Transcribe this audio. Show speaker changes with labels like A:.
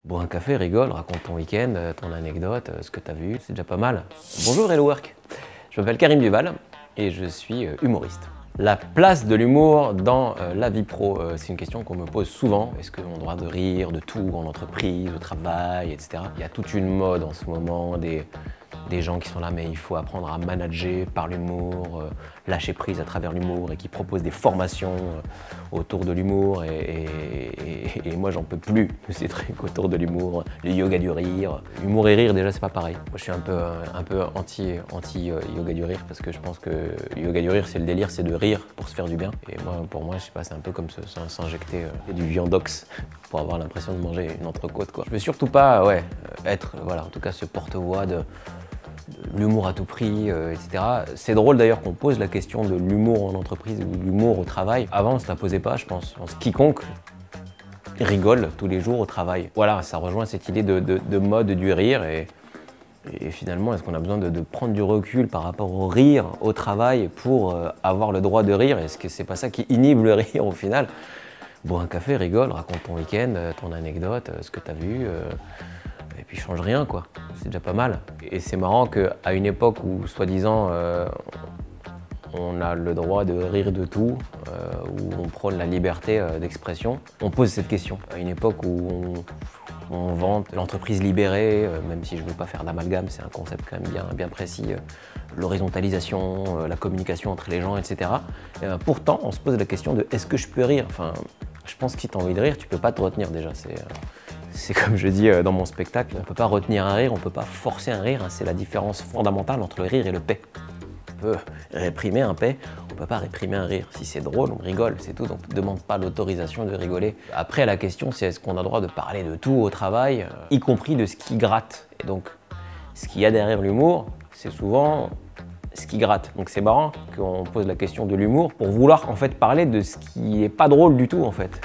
A: Bois un café, rigole, raconte ton week-end, ton anecdote, ce que tu as vu, c'est déjà pas mal. Bonjour Hello Work, je m'appelle Karim Duval et je suis humoriste. La place de l'humour dans la vie pro, c'est une question qu'on me pose souvent. Est-ce qu'on a le droit de rire de tout en entreprise, au travail, etc. Il y a toute une mode en ce moment, des gens qui sont là, mais il faut apprendre à manager par l'humour, lâcher prise à travers l'humour et qui proposent des formations autour de l'humour. Et moi, j'en peux plus de ces trucs autour de l'humour, le yoga du rire. Humour et rire, déjà, c'est pas pareil. Moi, je suis un peu anti yoga du rire parce que je pense que le yoga du rire, c'est le délire, c'est de rire pour se faire du bien. Et moi, pour moi, je sais pas, c'est un peu comme s'injecter du viandox pour avoir l'impression de manger une entrecôte, quoi. Je veux surtout pas, être, voilà, en tout cas, ce porte-voix de l'humour à tout prix, etc. C'est drôle d'ailleurs qu'on pose la question de l'humour en entreprise ou de l'humour au travail. Avant, on ne se la posait pas, je pense. Quiconque rigole tous les jours au travail. Voilà, ça rejoint cette idée de mode du rire et finalement, est-ce qu'on a besoin de prendre du recul par rapport au rire au travail pour avoir le droit de rire? Est-ce que c'est pas ça qui inhibe le rire au final? Bois un café, rigole, raconte ton week-end, ton anecdote, ce que tu as vu. Et puis change rien, quoi. C'est déjà pas mal. Et c'est marrant qu'à une époque où, soi-disant, on a le droit de rire de tout, où on prône la liberté d'expression, on pose cette question. À une époque où on vante l'entreprise libérée, même si je ne veux pas faire d'amalgame, c'est un concept quand même bien précis, l'horizontalisation, la communication entre les gens, etc. Et pourtant, on se pose la question de est-ce que je peux rire? Enfin, je pense que si tu as envie de rire, tu peux pas te retenir déjà. C'est comme je dis dans mon spectacle, on ne peut pas retenir un rire, on ne peut pas forcer un rire, hein, c'est la différence fondamentale entre le rire et le paix. On peut réprimer un paix, on ne peut pas réprimer un rire. Si c'est drôle, on rigole, c'est tout, donc on ne demande pas l'autorisation de rigoler. Après, la question, c'est est-ce qu'on a le droit de parler de tout au travail, y compris de ce qui gratte. Et donc, ce qu'il y a derrière l'humour, c'est souvent ce qui gratte. Donc c'est marrant qu'on pose la question de l'humour pour vouloir en fait parler de ce qui n'est pas drôle du tout en fait.